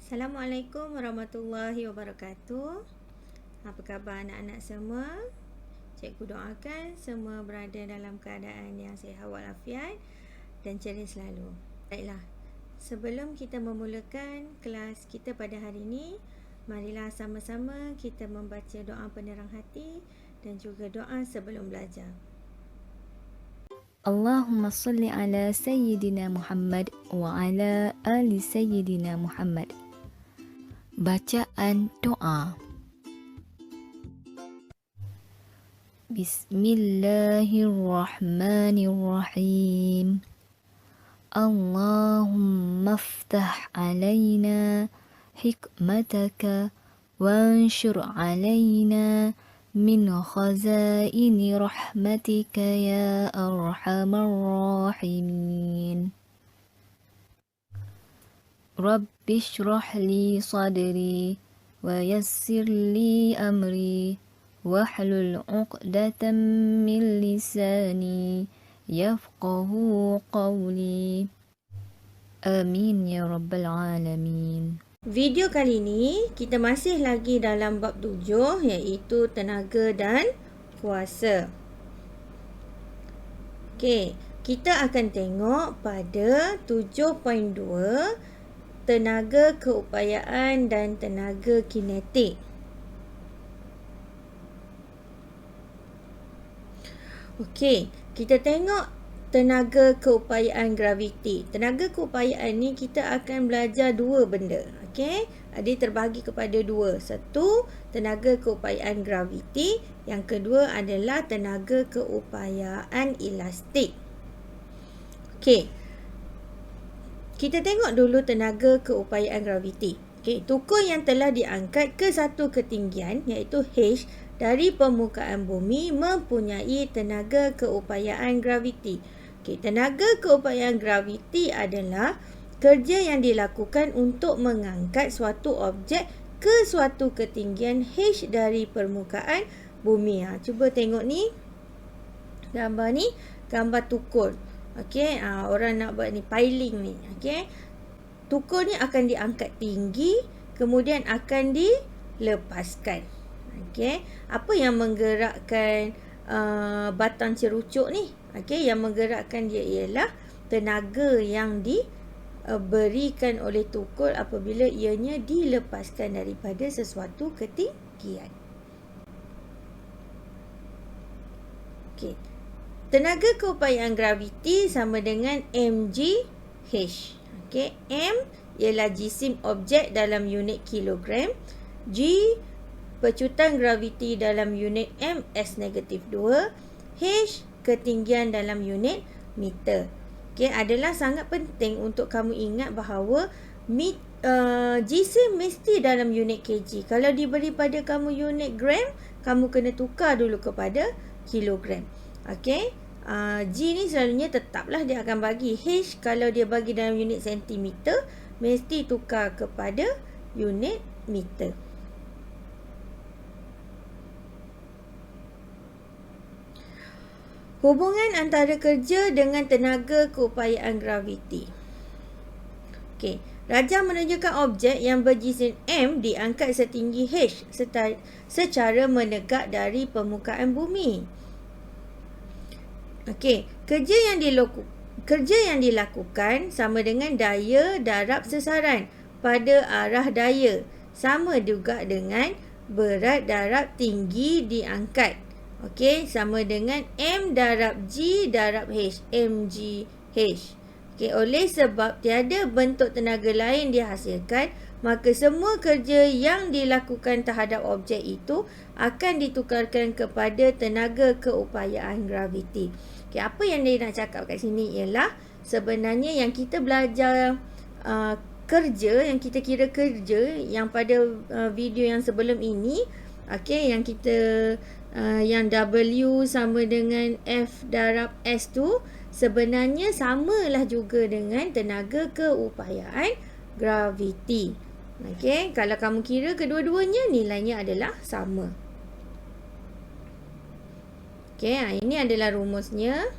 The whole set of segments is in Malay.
Assalamualaikum warahmatullahi wabarakatuh. Apa khabar anak-anak semua? Cikgu doakan semua berada dalam keadaan yang sihat walafiat dan ceria selalu. Baiklah, sebelum kita memulakan kelas kita pada hari ini, marilah sama-sama kita membaca doa penerang hati dan juga doa sebelum belajar. Allahumma salli ala Sayyidina Muhammad wa ala ali Sayyidina Muhammad. Bacaan doa. Bismillahirrahmanirrahim. Allahumma aftah alayna hikmataka wanshur alayna min khazaini rahmatika ya arhamar rahimin. Rabbi shrah li sadri wa yassir li amri wahlul 'uqdatam min lisani yafqahu qawli. Amin ya rabbal alamin. Video kali ini kita masih lagi dalam bab 7 iaitu tenaga dan kuasa. Okey, kita akan tengok pada 7.2 tenaga keupayaan dan tenaga kinetik. Okey, kita tengok tenaga keupayaan graviti. Tenaga keupayaan ni kita akan belajar dua benda. Okey, dia terbagi kepada dua. Satu, tenaga keupayaan graviti. Yang kedua adalah tenaga keupayaan elastik. Okey, kita tengok dulu tenaga keupayaan graviti. Okey, tukul yang telah diangkat ke satu ketinggian iaitu H dari permukaan bumi mempunyai tenaga keupayaan graviti. Okey, tenaga keupayaan graviti adalah kerja yang dilakukan untuk mengangkat suatu objek ke suatu ketinggian H dari permukaan bumi. Cuba tengok ni. Gambar ni, gambar tukul. Okey, orang nak buat ni piling ni. Okey. Tukul ni akan diangkat tinggi, kemudian akan dilepaskan. Okey, apa yang menggerakkan batang cerucuk ni? Okey, yang menggerakkan dia ialah tenaga yang diberikan oleh tukul apabila ianya dilepaskan daripada sesuatu ketinggian. Okey. Tenaga keupayaan graviti sama dengan mgh. Okey, m ialah jisim objek dalam unit kilogram, g pecutan graviti dalam unit ms-2, h ketinggian dalam unit meter. Okey, adalah sangat penting untuk kamu ingat bahawa jisim mesti dalam unit kg. Kalau diberi pada kamu unit gram, kamu kena tukar dulu kepada kilogram. Okey, G ni selalunya tetaplah dia akan bagi. H kalau dia bagi dalam unit sentimeter, mesti tukar kepada unit meter. Hubungan antara kerja dengan tenaga keupayaan graviti. Okey, rajah menunjukkan objek yang berjisim M diangkat setinggi H secara menegak dari permukaan bumi. Okey, kerja yang dilakukan sama dengan daya darab sesaran pada arah daya, sama juga dengan berat darab tinggi diangkat. Okey, sama dengan M darab G darab H, mgh. Okey, oleh sebab tiada bentuk tenaga lain dihasilkan, maka semua kerja yang dilakukan terhadap objek itu akan ditukarkan kepada tenaga keupayaan graviti. Okey, apa yang dia nak cakap kat sini ialah sebenarnya yang kita belajar kerja, yang kita kira kerja yang pada video yang sebelum ini, okey, yang kita yang W sama dengan F darab S tu sebenarnya samalah juga dengan tenaga keupayaan graviti. Okey, kalau kamu kira kedua-duanya nilainya adalah sama. Okey, ini adalah rumusnya.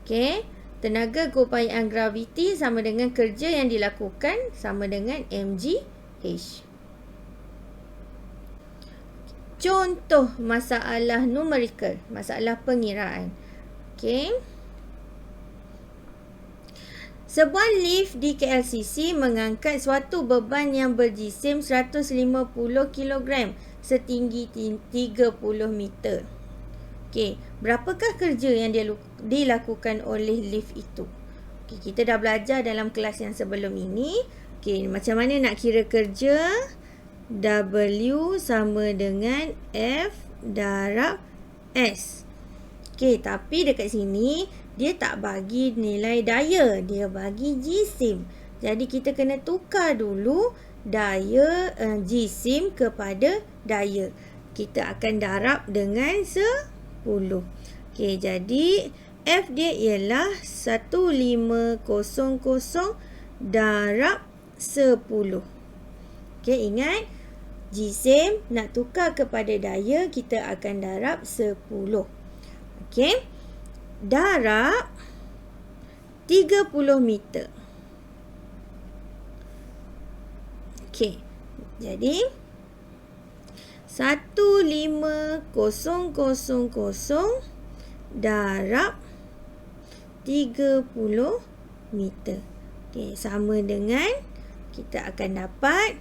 Okey, tenaga keupayaan graviti sama dengan kerja yang dilakukan sama dengan mgh. H. Contoh masalah numerical, masalah pengiraan. Okey. Sebuah lift di KLCC mengangkat suatu beban yang berjisim 150 kg setinggi 30 meter. Okey, berapakah kerja yang dilakukan oleh lift itu? Okey, kita dah belajar dalam kelas yang sebelum ini. Okey, macam mana nak kira kerja? W sama dengan F darab S. Okey, tapi dekat sini dia tak bagi nilai daya, dia bagi jisim. Jadi kita kena tukar dulu daya jisim kepada daya. Kita akan darab dengan 10. Okey, jadi F dia ialah 1500 darab 10. Okey, ingat jisim nak tukar kepada daya, kita akan darab 10. Okey. Darab 30 meter. Okey. Jadi 1500 darab 30 meter. Okey, sama dengan kita akan dapat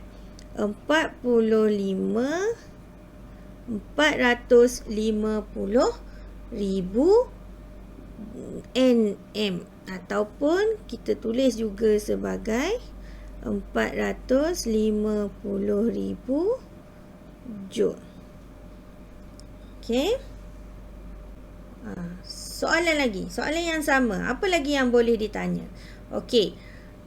450,000 Nm, ataupun kita tulis juga sebagai 450,000 Joule. Okey. Soalan lagi, soalan yang sama. Apa lagi yang boleh ditanya? Okey.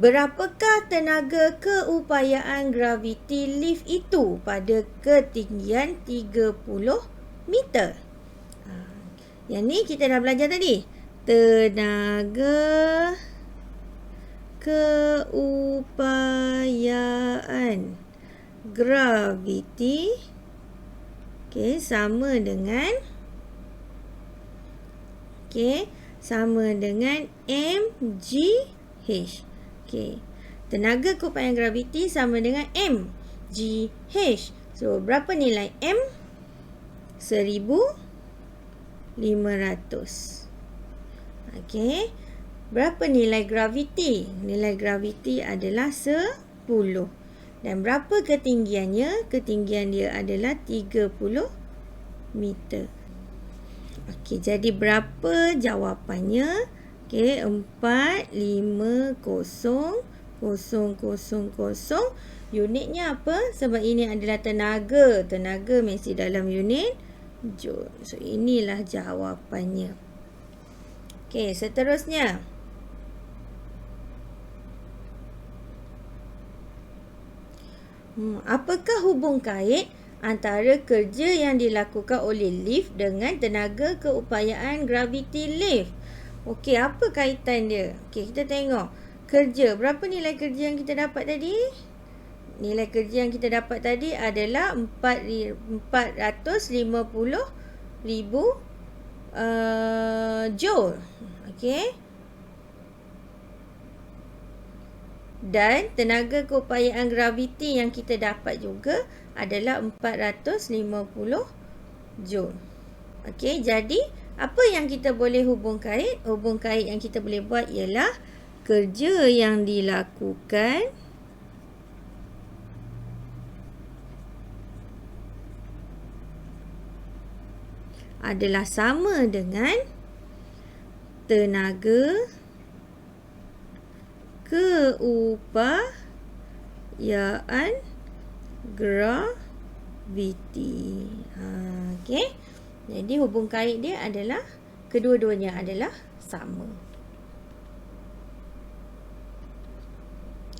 Berapakah tenaga keupayaan graviti lift itu pada ketinggian 30 meter? Yang ni kita dah belajar tadi. Tenaga keupayaan graviti sama dengan sama dengan mgh. Tenaga keupayaan graviti sama dengan mgh. So, berapa nilai m? 1500. Berapa nilai graviti? Nilai graviti adalah 10. Dan berapa ketinggiannya? Ketinggian dia adalah 30 meter. Jadi berapa jawapannya? 450,000. Unitnya apa? Sebab ini adalah tenaga. Tenaga mesti dalam unit Joule. So, inilah jawapannya. Seterusnya. Apakah hubung kait antara kerja yang dilakukan oleh lift dengan tenaga keupayaan graviti lift? Okey, apa kaitan dia? Okey, kita tengok. Kerja, berapa nilai kerja yang kita dapat tadi? Nilai kerja yang kita dapat tadi adalah 450,000 Joule. Okey. Dan tenaga keupayaan graviti yang kita dapat juga adalah 450 Joule. Okey, jadi apa yang kita boleh hubung kait? Hubung kait yang kita boleh buat ialah kerja yang dilakukan adalah sama dengan tenaga keupayaan graviti. Okey. Jadi hubung kait dia adalah kedua-duanya adalah sama.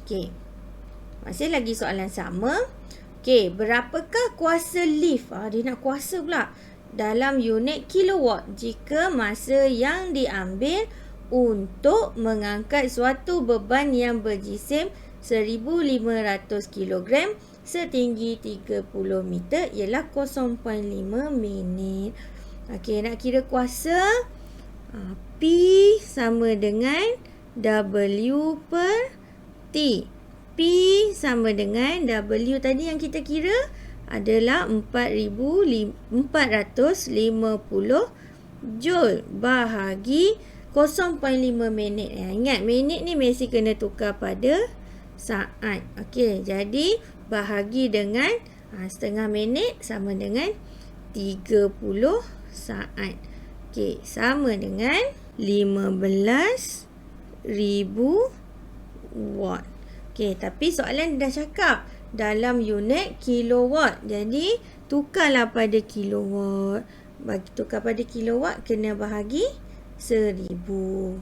Okey. Masih lagi soalan sama. Okey, berapakah kuasa lift? Dia nak kuasa pula. Dalam unit kilowatt jika masa yang diambil untuk mengangkat suatu beban yang berjisim 1500 kg setinggi 30 meter ialah 0.5 minit. Okey, nak kira kuasa. P sama dengan W per T. P sama dengan W tadi yang kita kira adalah 4,450 Joule bahagi 0.5 minit. Ingat, minit ni mesti kena tukar pada saat. Okey, jadi bahagi dengan setengah minit sama dengan 30 saat. Okey, sama dengan 15,000 watt. Okey, tapi soalan dah cakap dalam unit kilowatt. Jadi, tukarlah pada kilowatt. Bagi tukar pada kilowatt, kena bahagi 1,000.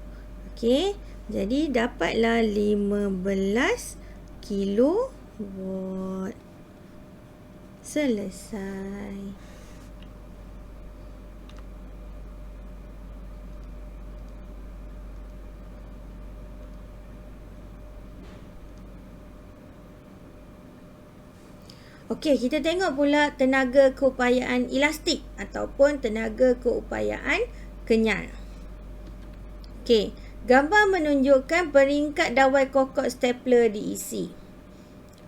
Okey, jadi dapatlah 15 kilowatt. Selesai. Okey, kita tengok pula tenaga keupayaan elastik ataupun tenaga keupayaan kenyal. Okey, gambar menunjukkan peringkat dawai kokok stapler diisi.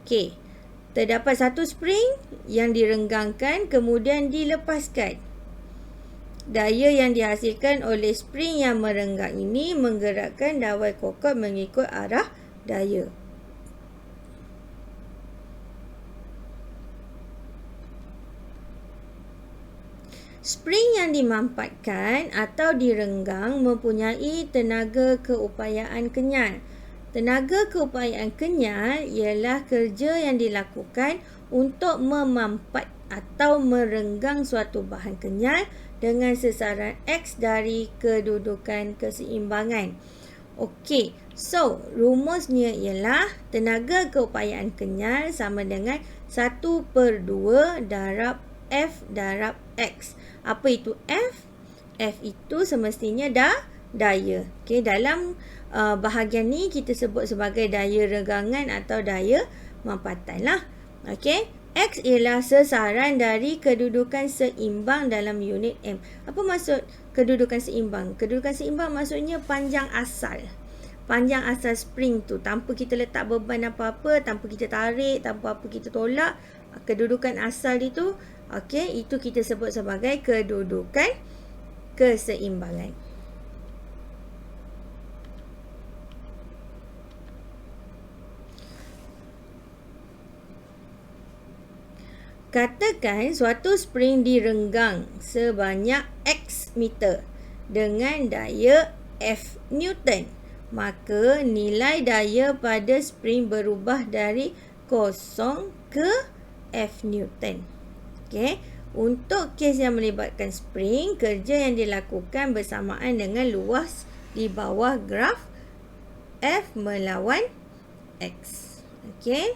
Okey, terdapat satu spring yang direnggangkan kemudian dilepaskan. Daya yang dihasilkan oleh spring yang merenggang ini menggerakkan dawai kokok mengikut arah daya. Spring yang dimampatkan atau direnggang mempunyai tenaga keupayaan kenyal. Tenaga keupayaan kenyal ialah kerja yang dilakukan untuk memampat atau merenggang suatu bahan kenyal dengan sesaran X dari kedudukan keseimbangan. Okey, so rumusnya ialah tenaga keupayaan kenyal sama dengan 1/2 darab F darab X. Apa itu F? F itu semestinya daya. Okey, dalam bahagian ni kita sebut sebagai daya regangan atau daya mampatan lah. Okey, X ialah sesaran dari kedudukan seimbang dalam unit M. Apa maksud kedudukan seimbang? Kedudukan seimbang maksudnya panjang asal. Panjang asal spring tu tanpa kita letak beban apa-apa, tanpa kita tarik, tanpa apa kita tolak, kedudukan asal itu, okey, itu kita sebut sebagai kedudukan keseimbangan. Katakan suatu spring direnggang sebanyak X meter dengan daya F Newton. Maka nilai daya pada spring berubah dari 0 ke F Newton. Okey, untuk kes yang melibatkan spring, kerja yang dilakukan bersamaan dengan luas di bawah graf F melawan X. Okey.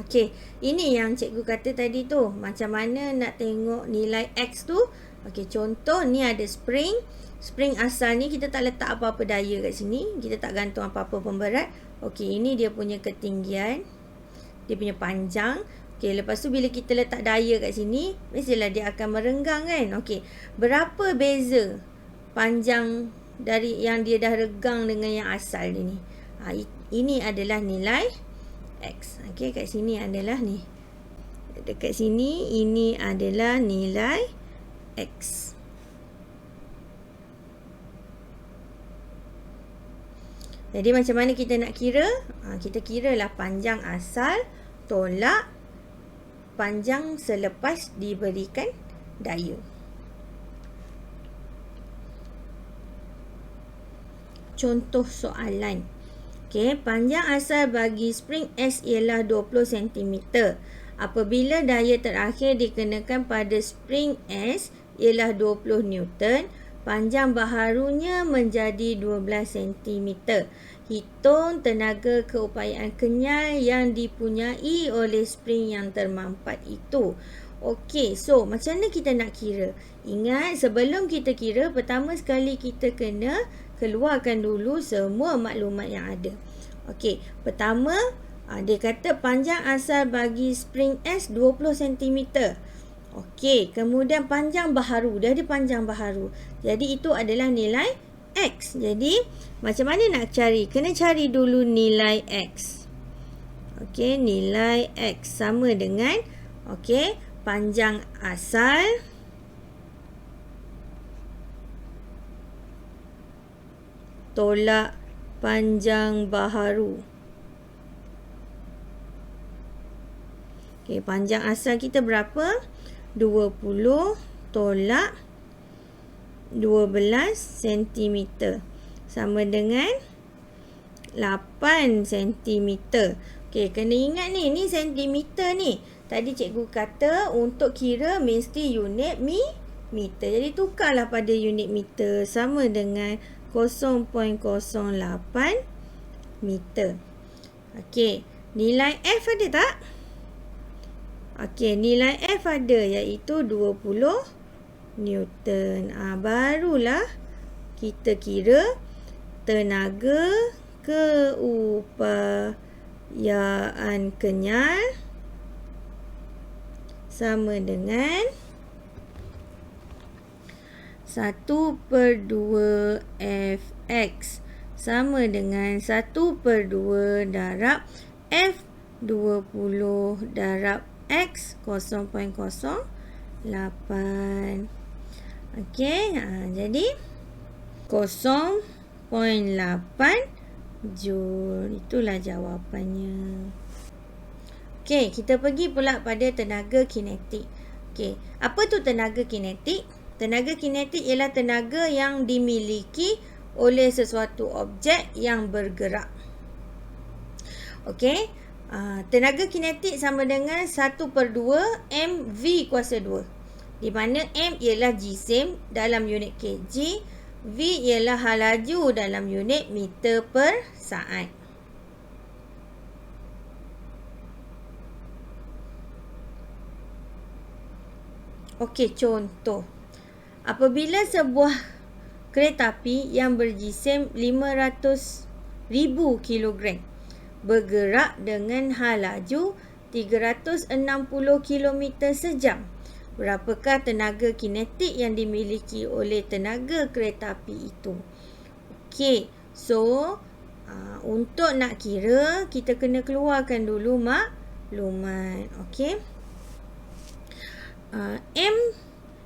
Okey, ini yang cikgu kata tadi tu. Macam mana nak tengok nilai X tu? Okey, contoh ni ada spring. Spring asal ni kita tak letak apa-apa daya kat sini. Kita tak gantung apa-apa pemberat. Okey, ini dia punya ketinggian. Dia punya panjang. Okey, lepas tu bila kita letak daya kat sini, mestilah dia akan merenggang kan? Okey, berapa beza panjang dari yang dia dah regang dengan yang asal dia ni? Ini adalah nilai X. Okey, kat sini adalah ni. Dekat sini ini adalah nilai X. Jadi macam mana kita nak kira? Kita kiralah panjang asal tolak panjang selepas diberikan daya. Contoh soalan. Okey, panjang asal bagi spring S ialah 20 cm. Apabila daya terakhir dikenakan pada spring S ialah 20 Newton, panjang baharunya menjadi 12 cm. Hitung tenaga keupayaan kenyal yang dipunyai oleh spring yang termampat itu. Okey, so macam mana kita nak kira? Ingat, sebelum kita kira, pertama sekali kita kena keluarkan dulu semua maklumat yang ada. Okey, pertama dia kata panjang asal bagi spring S 20 cm. Okey, kemudian panjang baharu, dia ada panjang baharu. Jadi itu adalah nilai X. Jadi, macam mana nak cari? Kena cari dulu nilai X. Okey, nilai X sama dengan, okey, panjang asal tolak panjang baharu. Okey, panjang asal kita berapa? 20 tolak 12 cm. Sama dengan 8 cm. Okey, kena ingat ni sentimeter ni. Tadi cikgu kata untuk kira mesti unit meter. Jadi tukarlah pada unit meter sama dengan 0.08 meter. Okey, nilai F ada tak? Okey, nilai F ada iaitu 20 Newton. Barulah kita kira tenaga keupayaan kenyal sama dengan 1/2 Fx sama dengan 1/2 darab F20 darab X 0.08. Okey, jadi 0.8 Joule. Itulah jawapannya. Okey, kita pergi pula pada tenaga kinetik. Okey, apa tu tenaga kinetik? Tenaga kinetik ialah tenaga yang dimiliki oleh sesuatu objek yang bergerak. Okey, tenaga kinetik sama dengan 1/2 mv kuasa 2. Di mana m ialah jisim dalam unit kg, v ialah hal laju dalam unit meter per saat. Okey, contoh. Apabila sebuah kereta api yang berjisim 500,000 kilogram bergerak dengan hal laju 360 km sejam, berapakah tenaga kinetik yang dimiliki oleh tenaga kereta api itu? Okey, so untuk nak kira, kita kena keluarkan dulu maklumat. Okey, M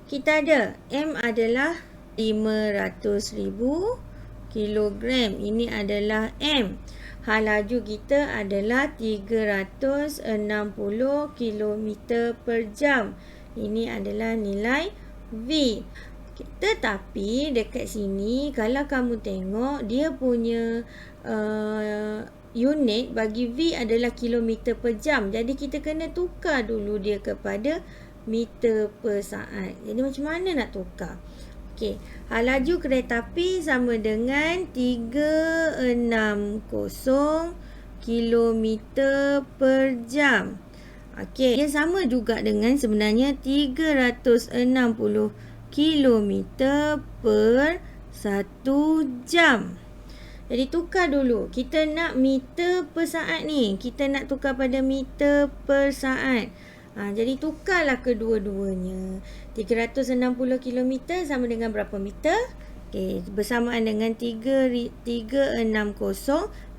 kita ada. M adalah 500,000 kilogram. Ini adalah M. Hal laju kita adalah 360 km per jam. Ini adalah nilai V. Tetapi dekat sini kalau kamu tengok dia punya unit bagi V adalah kilometer per jam. Jadi kita kena tukar dulu dia kepada meter per saat. Jadi macam mana nak tukar? Okey, hal laju kereta api sama dengan 360 km per jam. Okey, dia sama juga dengan sebenarnya 360 km per 1 jam. Jadi tukar dulu. Kita nak meter per saat ni. Kita nak tukar pada meter per saat. Jadi tukarlah kedua-duanya. 360 km sama dengan berapa meter? Okey, bersamaan dengan 360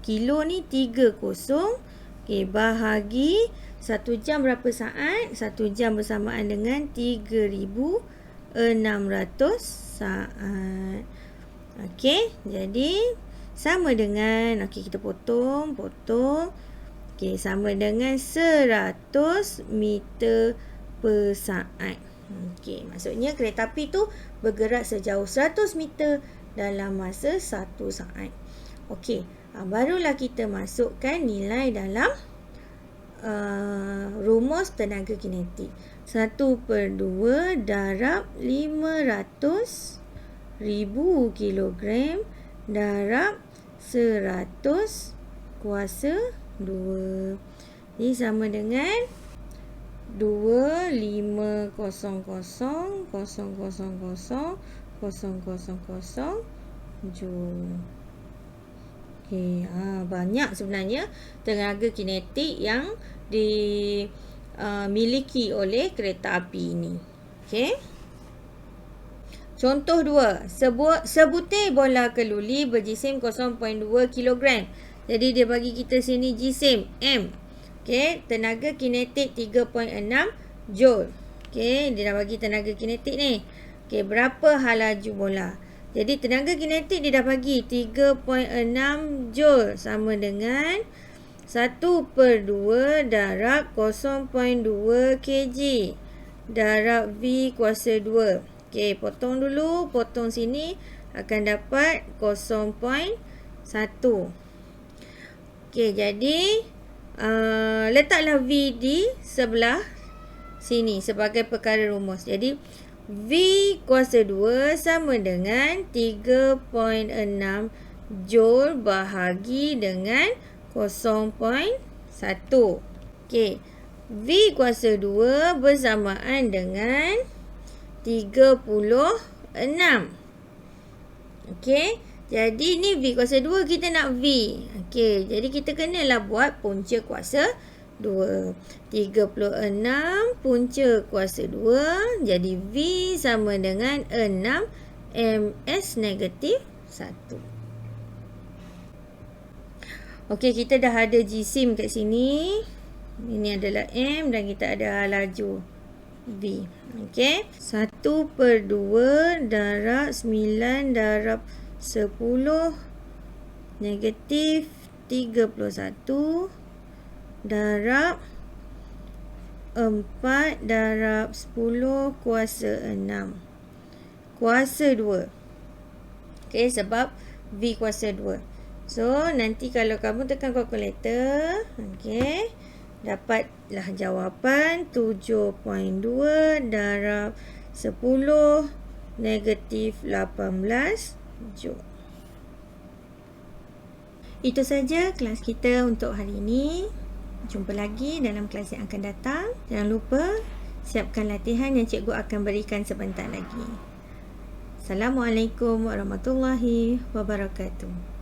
kilo ni 30. Okey, bahagi 1 jam berapa saat? 1 jam bersamaan dengan 3,600 saat. Okey, jadi sama dengan, okey kita potong. Okey, sama dengan 100 meter per saat. Okey, maksudnya kereta api tu bergerak sejauh 100 meter dalam masa 1 saat. Okey, barulah kita masukkan nilai dalam rumus tenaga kinetik. 1/2 darab 500,000 kilogram darab 100 kuasa 2. Ini sama dengan 2500,000 Joule. Okey, banyak sebenarnya tenaga kinetik yang dimiliki oleh kereta api ini. Okey. Contoh 2. Sebutir bola keluli berjisim 0.2 kg. Jadi dia bagi kita sini jisim M. Okey, tenaga kinetik 3.6 Joule. Okey, dia dah bagi tenaga kinetik ni. Okey, berapa hal laju bola? Jadi tenaga kinetik dia dah bagi 3.6 Joule sama dengan 1/2 darab 0.2 kg darab V kuasa 2. Okey, potong dulu. Potong sini akan dapat 0.1. Okey, jadi letaklah V di sebelah sini sebagai perkara rumus. Jadi V kuasa 2 sama dengan 3.6 Joule bahagi dengan 0.1. Okey, V kuasa 2 bersamaan dengan 36. Okey, jadi ni V kuasa 2 kita nak V. Okey, jadi kita kenalah buat punca kuasa 2. 36 punca kuasa 2. Jadi V sama dengan 6 ms negatif 1. Okey, kita dah ada jisim kat sini. Ini adalah M dan kita ada laju V. Okey, 1/2 darab 9 darab 10 negatif 31 darab 4 darab 10 kuasa 6 kuasa 2. Okey, sebab V kuasa 2. So, nanti kalau kamu tekan kalkulator, okey, dapatlah jawapan 7.2 darab 10 negatif 18 Joule. Itu saja kelas kita untuk hari ini. Jumpa lagi dalam kelas yang akan datang. Jangan lupa siapkan latihan yang cikgu akan berikan sebentar lagi. Assalamualaikum warahmatullahi wabarakatuh.